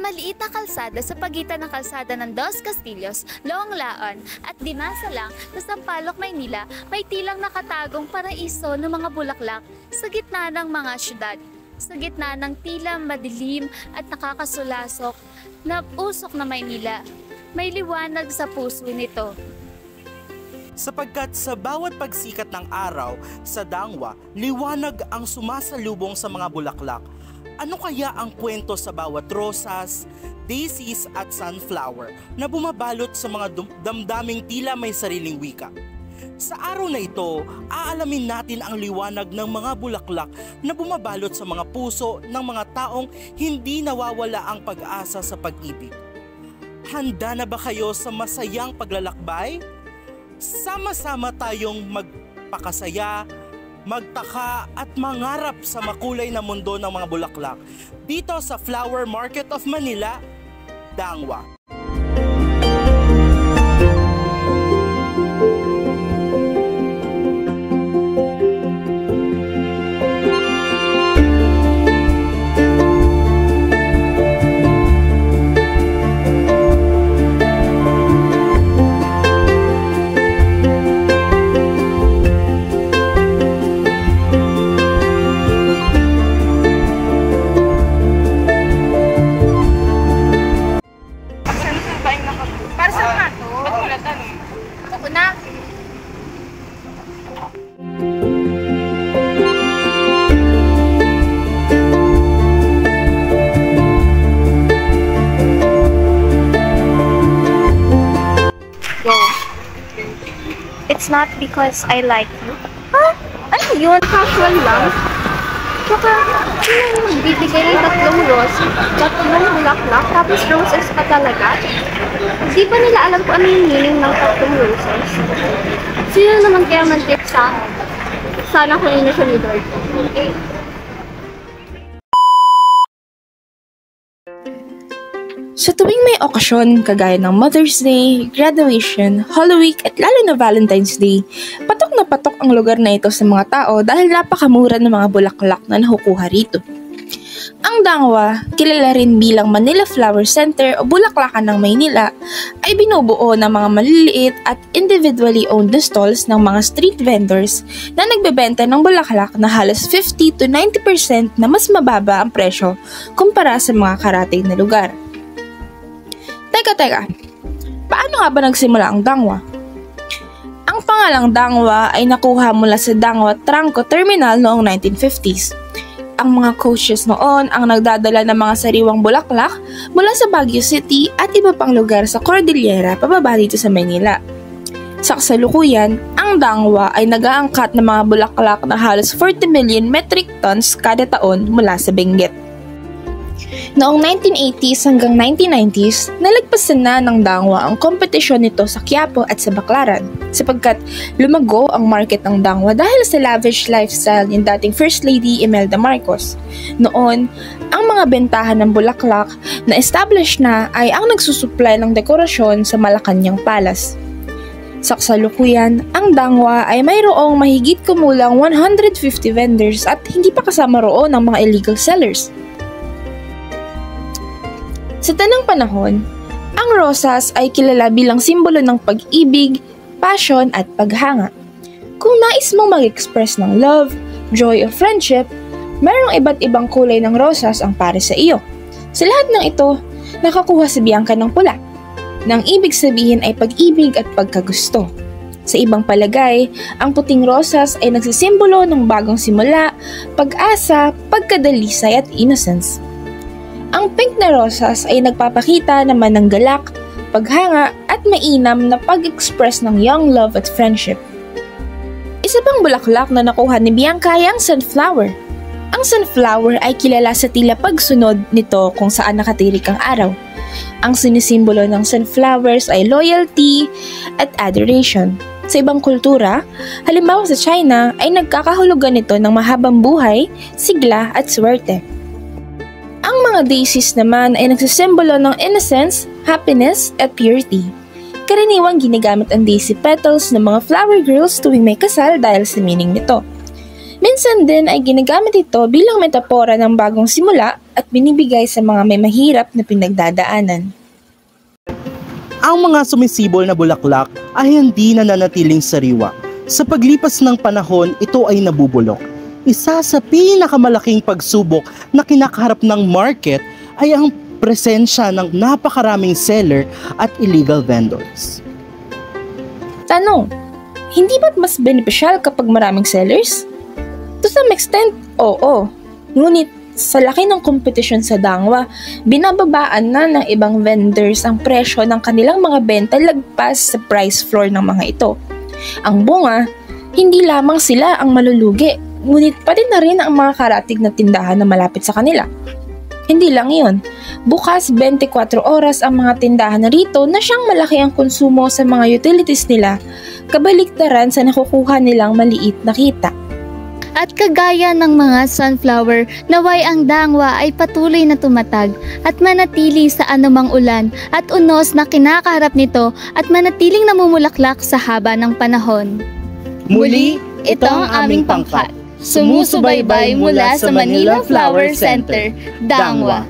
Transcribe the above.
Maliit na kalsada sa pagitan ng kalsada ng Dos Castillos, Loong Laon at Dimasalang sa Sampaloc, Maynila, may tilang nakatagong paraiso ng mga bulaklak sa gitna ng mga syudad. Sa gitna ng tila madilim at nakakasulasok na usok na Maynila, may liwanag sa puso nito. Sapagkat sa bawat pagsikat ng araw sa Dangwa, liwanag ang sumasalubong sa mga bulaklak. Ano kaya ang kwento sa bawat rosas, daisies at sunflower na bumabalot sa mga damdaming tila may sariling wika? Sa araw na ito, aalamin natin ang liwanag ng mga bulaklak na bumabalot sa mga puso ng mga taong hindi nawawala ang pag-asa sa pag-ibig. Handa na ba kayo sa masayang paglalakbay? Sama-sama tayong magpakasaya, magtaka at mangarap sa makulay na mundo ng mga bulaklak dito sa Flower Market of Manila, Dangwa. It's not because I like you. Ha? Ano yun? Casual lang? Tsaka, sino magbibigay ng tatlong bulaklak, tapos roses pa talaga? Di ba nila alam kung ano yung meaning ng tatlong roses? Sino naman kaya man-tip sa akin? Sana ko yun siya ni Lord. Okay. Sa tuwing may okasyon kagaya ng Mother's Day, graduation, Holy Week at lalo na Valentine's Day, patok na patok ang lugar na ito sa mga tao dahil napakamura ng mga bulaklak na nakukuha rito. Ang Dangwa, kilala rin bilang Manila Flower Center o Bulaklakan ng Maynila, ay binubuo ng mga maliliit at individually owned stalls ng mga street vendors na nagbebenta ng bulaklak na halos 50 to 90% na mas mababa ang presyo kumpara sa mga karatig na lugar. Teka, paano nga ba nagsimula ang Dangwa? Ang pangalang Dangwa ay nakuha mula sa Dangwa Trangco Terminal noong 1950s. Ang mga coaches noon ang nagdadala ng mga sariwang bulaklak mula sa Baguio City at iba pang lugar sa Cordillera pababa dito sa Manila. Sa kasalukuyan, ang Dangwa ay nag-aangkat ng mga bulaklak na halos 40 million metric tons kada taon mula sa Benguet. Noong 1980s hanggang 1990s, nalagpasan na ng Dangwa ang kompetisyon nito sa Quiapo at sa Baclaran sapagkat lumago ang market ng Dangwa dahil sa lavish lifestyle ng dating First Lady Imelda Marcos. Noon, ang mga bentahan ng bulaklak na established na ay ang nagsusupply ng dekorasyon sa Malacanang Palace. Sa kasalukuyan, ang Dangwa ay mayroong mahigit kumulang 150 vendors at hindi pa kasama roon ang mga illegal sellers. Sa tanang panahon, ang rosas ay kilala bilang simbolo ng pag-ibig, passion at paghanga. Kung nais mong mag-express ng love, joy o friendship, mayroong iba't ibang kulay ng rosas ang para sa iyo. Sa lahat ng ito, nakakuha si Bianca ng pula. Nang ibig sabihin ay pag-ibig at pagkagusto. Sa ibang palagay, ang puting rosas ay nagsisimbolo ng bagong simula, pag-asa, pagkadalisay at innocence. Ang pink na rosas ay nagpapakita naman ng galak, paghanga at mainam na pag-express ng young love at friendship. Isa pang bulaklak na nakuha ni Bianca ay ang sunflower. Ang sunflower ay kilala sa tila pagsunod nito kung saan nakatirik ang araw. Ang sinisimbolo ng sunflowers ay loyalty at adoration. Sa ibang kultura, halimbawa sa China, ay nagkakahulugan nito ng mahabang buhay, sigla at swerte. Ang mga daisies naman ay nagsisimbolo ng innocence, happiness at purity. Karaniwang ginagamit ang daisy petals ng mga flower girls tuwing may kasal dahil sa meaning nito. Minsan din ay ginagamit ito bilang metapora ng bagong simula at binibigay sa mga may mahirap na pinagdadaanan. Ang mga sumisibol na bulaklak ay hindi nananatiling sariwa. Sa paglipas ng panahon, ito ay nabubulok. Isa sa pinakamalaking pagsubok na kinakaharap ng market ay ang presensya ng napakaraming seller at illegal vendors. Tanong, hindi ba't mas beneficial kapag maraming sellers? To some extent, oo. Ngunit sa laki ng kompetisyon sa Dangwa, binababaan na ng ibang vendors ang presyo ng kanilang mga benta lagpas sa price floor ng mga ito. Ang bunga, hindi lamang sila ang malulugi, ngunit pati na rin ang mga karatig na tindahan na malapit sa kanila. Hindi lang iyon, bukas 24 oras ang mga tindahan na rito na siyang malaki ang konsumo sa mga utilities nila, kabaliktaran sa nakukuha nilang maliit na kita. At kagaya ng mga sunflower, naway ang Dangwa ay patuloy na tumatag at manatili sa anumang ulan at unos na kinakaharap nito at manatiling namumulaklak sa haba ng panahon. Muli, ito ang aming pangkat. Sumusubaybay mula sa Manila Flower Center, Dangwa.